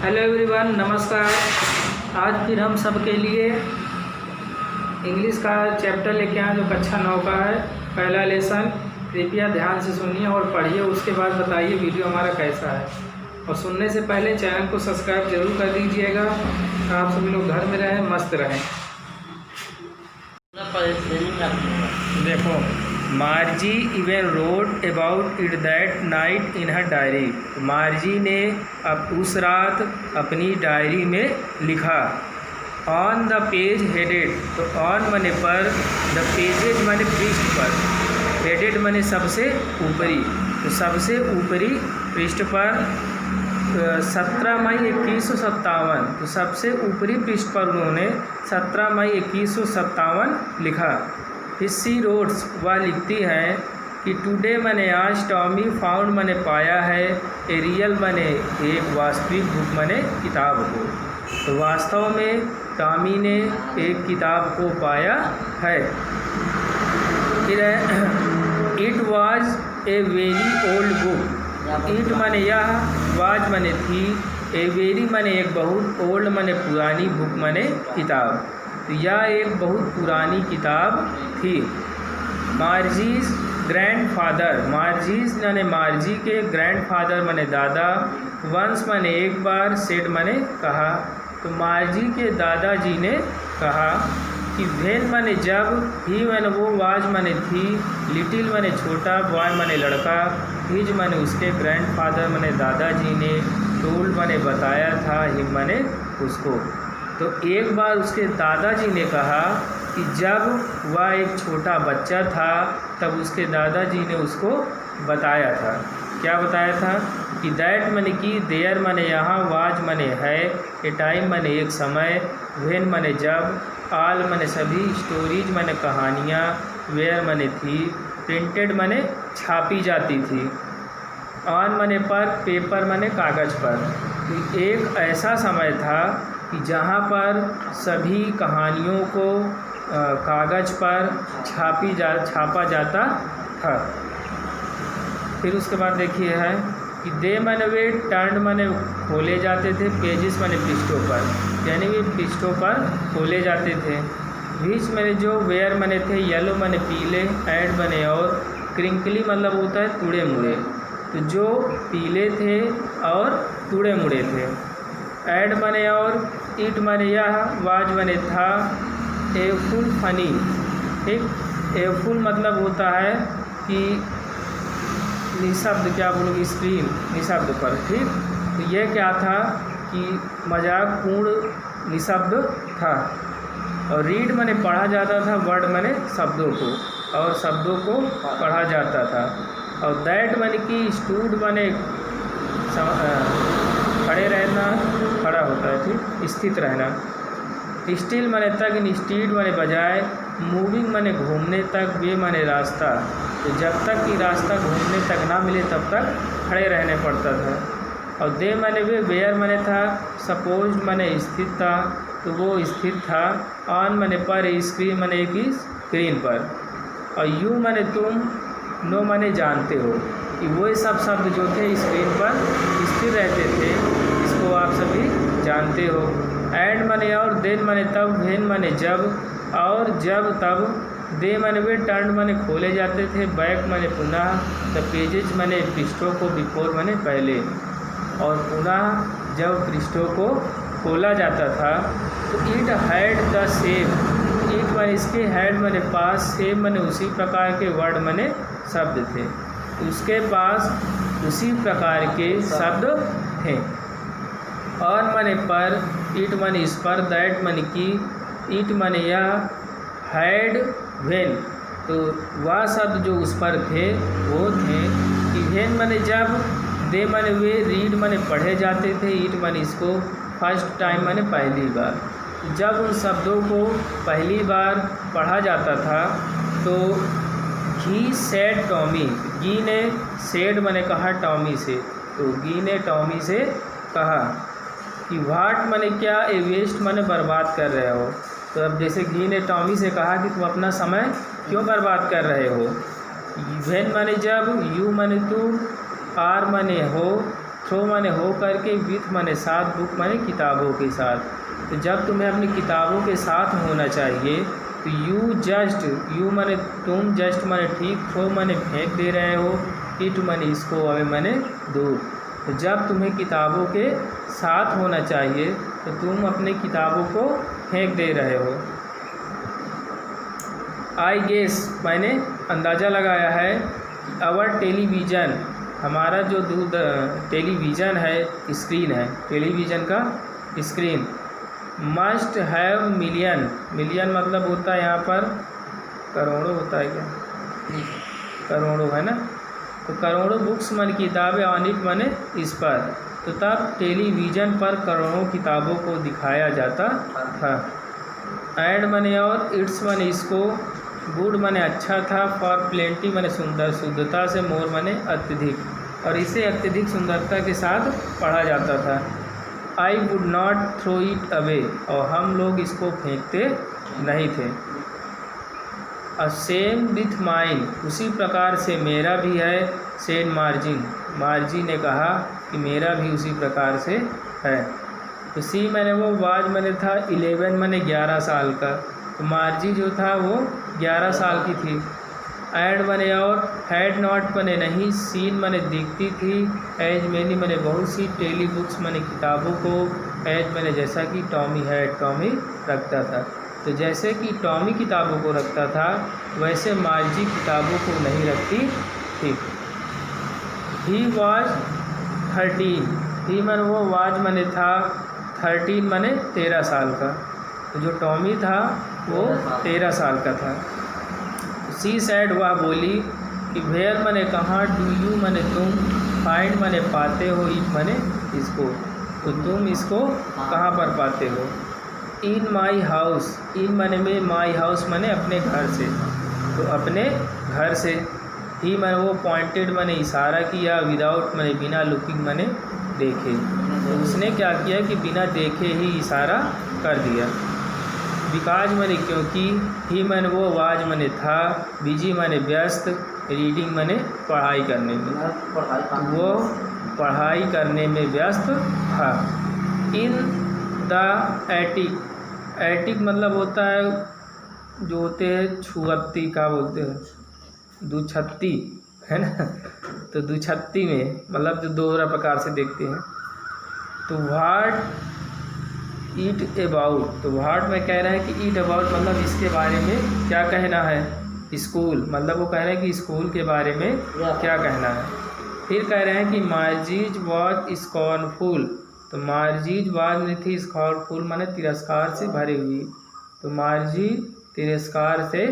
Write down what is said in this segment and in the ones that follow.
Hello everyone, नमस्कार। आज फिर हम सबके लिए इंग्लिश का चैप्टर लेके आए जो कक्षा 9 का है, पहला लेसन। कृपया ध्यान से सुनिए और पढ़िए, उसके बाद बताइए वीडियो हमारा कैसा है। और सुनने से पहले चैनल को सब्सक्राइब जरूर कर दीजिएगा। आप सभी लोग घर में रहें, मस्त रहें। देखो, मार्जी even road about it that night in her diary. मार्जी ने अब उस रात अपनी डायरी में लिखा। ऑन द पेज हेडेड, तो ऑन मने पर, द पेजेज मने पृष्ठ पर, हेडेड मने सबसे ऊपरी, तो सबसे ऊपरी पृष्ठ पर 17 मई 2157, तो सबसे ऊपरी पृष्ठ पर उन्होंने 17 मई 2157 लिखा। हिस्सी रोड्स, वह लिखती हैं कि टुडे मने आज टॉमी फाउंड मने पाया है, ए रियल मने एक वास्तविक बुक मने किताब को। तो वास्तव में टॉमी ने एक किताब को पाया है। फिर it was a very old book. It मने यह, वाज मने थी, ए वेरी मने एक बहुत, ओल्ड मने पुरानी, बुक मने किताब। तो यह एक बहुत पुरानी किताब थी। मार्जीज ग्रैंडफादर, मार्जीज यानी मार्जी के ग्रैंडफादर मने दादा, वंस मने एक बार, सेड मने कहा। तो मार्जी के दादाजी ने कहा कि वेन मने जब, ही मने वो, वाज मने थी, लिटिल मने छोटा, बॉय मने लड़का, हिज मने उसके, ग्रैंडफादर मने दादाजी ने, टोल्ड मने बताया था, हिम मने उसको। तो एक बार उसके दादाजी ने कहा कि जब वह एक छोटा बच्चा था तब उसके दादाजी ने उसको बताया था। क्या बताया था कि दैट मने कि, देयर मने यहाँ, वाज मने है, ए टाइम मने एक समय, वेन मने जब, आल मने सभी, स्टोरीज मने कहानियाँ, वेयर मने थी, प्रिंटेड मने छापी जाती थी, ऑन मने पर, पेपर मने कागज़ पर। तो एक ऐसा समय था कि जहाँ पर सभी कहानियों को कागज़ पर छापा जाता था। फिर उसके बाद देखिए है कि दे मने वे, टर्न मने खोले जाते थे, पेजेस मने पृष्ठों पर, यानी वे पृष्ठों पर खोले जाते थे। विच मने जो, वेयर मने थे, येलो मने पीले, एड मने और, क्रिंकली मतलब होता है तुड़े मुड़े। तो जो पीले थे और तुड़े मुड़े थे। एड मने और, इट मने यह, वाज मने था, ए फुल फनी, ठीक। ए फुल मतलब होता है कि निशब्द, क्या बोलोगे, स्क्रीन, निशब्द पर, ठीक। तो ये क्या था कि मजाक पूर्ण निशब्द था। और रीड मने पढ़ा जाता था, वर्ड मने शब्दों को, और शब्दों को पढ़ा जाता था। और दैट मने कि, स्टूड मने खड़े रहना, खड़ा होता है, ठीक, स्थित रहना। स्टिल मने तक, इंस्टीड मने बजाय, मूविंग मने घूमने तक, वे मने रास्ता। तो जब तक कि रास्ता घूमने तक ना मिले तब तक खड़े रहने पड़ता था। और दे मने वे, वेयर मने था, सपोज मने स्थित था, तो वो स्थित था, ऑन मने पर, स्क्रीन मने एक स्क्रीन पर। और यू मने तुम, नो मने जानते हो, कि वो सब शब्द जो थे स्क्रीन पर स्थिर रहते थे, इसको आप सभी जानते हो। एंड मने और, देन मने तब, वेन मने जब, और जब तब, दे मने वे, टर्न मने खोले जाते थे, बैक मने पुनः, द पेजेज मने पृष्ठों को, बिफोर मने पहले। और पुनः जब पृष्ठों को खोला जाता था तो it had the same, it मने इसके, हैड मने पास, सेम मने उसी प्रकार के, वर्ड मने शब्द थे, उसके पास उसी प्रकार के शब्द थे। ऑन मने पर, इट मने इस पर, दैट मने की, इट मने यह, हैड वेन, तो वह शब्द जो उस पर थे वो थे कि वेन मने जब, दे मने वे, रीड मने पढ़े जाते थे, इट मने इसको, फर्स्ट टाइम मने पहली बार। जब उन शब्दों को पहली बार पढ़ा जाता था तो ही सेड टॉमी, गी ने, सेड मने कहा टॉमी से, तो गी ने टॉमी से कहा कि वाट मने क्या, ए वेस्ट मने बर्बाद कर रहे हो। तो अब जैसे गी ने टॉमी से कहा कि तुम अपना समय क्यों बर्बाद कर रहे हो। वेन मने जब, यू मने तू, आर मने हो, थ्रो माने हो करके, विथ माने साथ, बुक माने किताबों के साथ। तो जब तुम्हें अपनी किताबों के साथ होना चाहिए तो यू माने तुम, जस्ट माने ठीक, थ्रो माने फेंक दे रहे हो, इट माने इसको, अवे माने दूर। तो जब तुम्हें किताबों के साथ होना चाहिए तो तुम अपने किताबों को फेंक दे रहे हो। आई गेस मैंने अंदाज़ा लगाया है, आवर टेलीविज़न, हमारा जो टेलीविज़न है, स्क्रीन है, टेलीविज़न का screen, must have million, million मतलब होता है यहाँ पर करोड़ों, होता है क्या, करोड़ों है ना, तो करोड़ों बुक्स मन किताबें, ऑन इट माने इस पर। तो तब टेलीविज़न पर करोड़ों किताबों को दिखाया जाता था। एंड माने और, इट्स माने इसको, गुड माने अच्छा था, फॉर प्लेंटी माने सुंदर, शुद्धता से, मोर माने अत्यधिक, और इसे अत्यधिक सुंदरता के साथ पढ़ा जाता था। I would not throw it away, और हम लोग इसको फेंकते नहीं थे। अ सेम विथ माइन, उसी प्रकार से मेरा भी है, सेड मार्जिन, मार्जी ने कहा कि मेरा भी उसी प्रकार से है। तो सी मैंने वो, वाज मैंने था 11 मैंने 11 साल का, तो मार्जी जो था वो 11 साल की थी। एड मैंने और, हैड नॉट मैंने नहीं, सीन मैंने दिखती थी, एज मैंने मैंने बहुत सी, टेली बुक्स मैंने किताबों को, एज मैंने जैसा कि टॉमी हैड, टॉमी रखता था। तो जैसे कि टॉमी किताबों को रखता था वैसे मार्जी किताबों को नहीं रखती थी। ही वाज 13, ही मैंने वो, वाज मैंने था 13 मैंने 13 साल का, तो जो टॉमी था वो 13 साल का था। सी सैड, वह बोली कि वेयर मैंने कहाँ, डू यू मैंने तुम, फाइंड मैंने पाते हो, इट मैंने इसको, तो तुम इसको कहाँ पर पाते हो। इन माई हाउस, इन मैंने में, माई हाउस मैंने अपने घर से, तो अपने घर से। ही मैंने वो, पॉइंटेड मैंने इशारा किया, विदाउट मैंने बिना लुकिंग मैंने देखे, तो उसने क्या किया कि बिना देखे ही इशारा कर दिया। बिकाज मैंने क्योंकि, ही मैंने वो, वाज मैंने था, बिजी मैंने व्यस्त, रीडिंग मैंने पढ़ाई करने में, वो पढ़ाई करने में व्यस्त था। इन द एटिक, एटिक मतलब होता है जो होते हैं छुअत्ती, का बोलते हैं, दुछत्ती है ना, तो दुछत्ती में मतलब जो दोहरा प्रकार से देखते हैं। तो व्हाट ईट अबाउट, तो व्हाट में कह रहे हैं कि ईट अबाउट मतलब इसके बारे में क्या कहना है, स्कूल मतलब वो कह रहे हैं कि स्कूल के बारे में क्या कहना है। फिर कह रहे हैं कि मार्जीज वॉज स्कॉर्नफुल, तो मार्जीज वाज में थी, स्कॉर्नफुल माने तिरस्कार से भरी हुई, तो मार्जी तिरस्कार से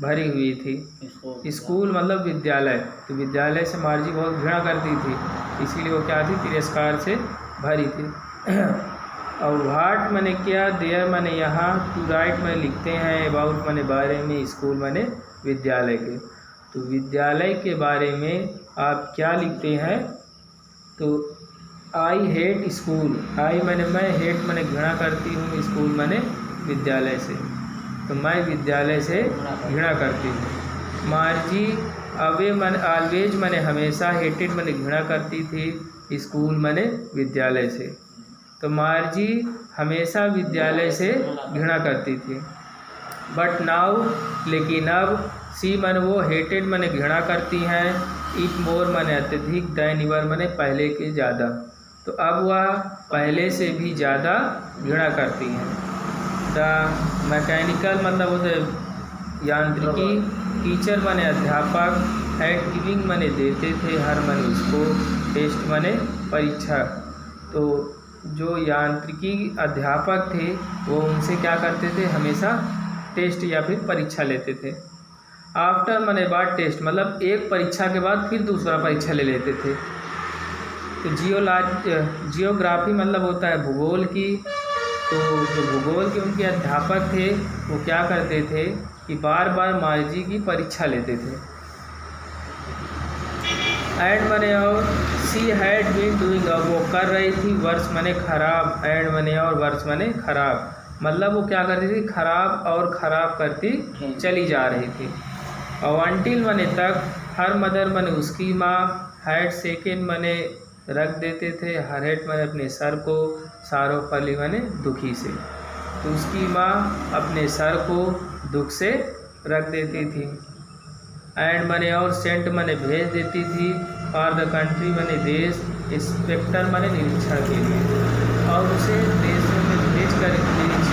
भरी हुई थी। स्कूल मतलब विद्यालय, तो विद्यालय से मार्जी बहुत घृणा करती थी, इसीलिए वो क्या थी, तिरस्कार से भरी थी। और व्हाट मैंने क्या, देयर मैंने यहाँ, टू राइट मैंने लिखते हैं, अबाउट मैंने बारे में, स्कूल मैंने विद्यालय के, तो विद्यालय के बारे में आप क्या लिखते हैं। तो आई हेट स्कूल, आई मैंने मैं, हेट मैंने घृणा करती हूँ, स्कूल मैंने विद्यालय से, तो मैं विद्यालय से घृणा करती हूँ। मार्जी अवे मैंने, ऑलवेज मैंने हमेशा, हेटेड मैंने घृणा करती थी, स्कूल मैंने विद्यालय से, तो मार्जी हमेशा विद्यालय से घृणा करती थी। बट नाउ, लेकिन अब, सी मैंने वो, हेटेड मैंने घृणा करती हैं, इट मोर मैंने अत्यधिक, दैन इवर मैंने पहले के ज़्यादा, तो अब वह पहले से भी ज़्यादा घृणा करती हैं। द मैकेनिकल मतलब होते यांत्रिकी, टीचर मैंने अध्यापक, हैड गिविंग मैंने देते थे, हर मैंने उसको, टेस्ट मैंने परीक्षा, तो जो यांत्रिकी अध्यापक थे वो उनसे क्या करते थे, हमेशा टेस्ट या फिर परीक्षा लेते थे। आफ्टर मैंने बाद, टेस्ट मतलब एक परीक्षा के बाद फिर दूसरा परीक्षा ले लेते थे। तो जियोग्राफी मतलब होता है भूगोल की, तो जो भूगोल के उनके अध्यापक थे वो क्या करते थे कि बार बार मार्जी की परीक्षा लेते थे। एंड मैंने और, सी हैड बीन डूइंग, अब वो कर रही थी, वर्ष मैंने खराब, एंड मैंने और, वर्ष मैंने खराब, मतलब वो क्या करती थी, खराब और ख़राब करती चली जा रही थी। और अनटिल मैंने तक, हर मदर मैंने उसकी माँ, हैड सेकेंड मैंने रख देते थे। हरहेट माने अपने सर को, सारोपली माने दुखी से। तो उसकी माँ अपने सर को दुख से रख देती थी। एंड माने और सेंट माने भेज देती थी। फॉर द कंट्री माने देश, इंस्पेक्टर माने निरीक्षण के लिए, और उसे देशों में भेज कर निरीक्षण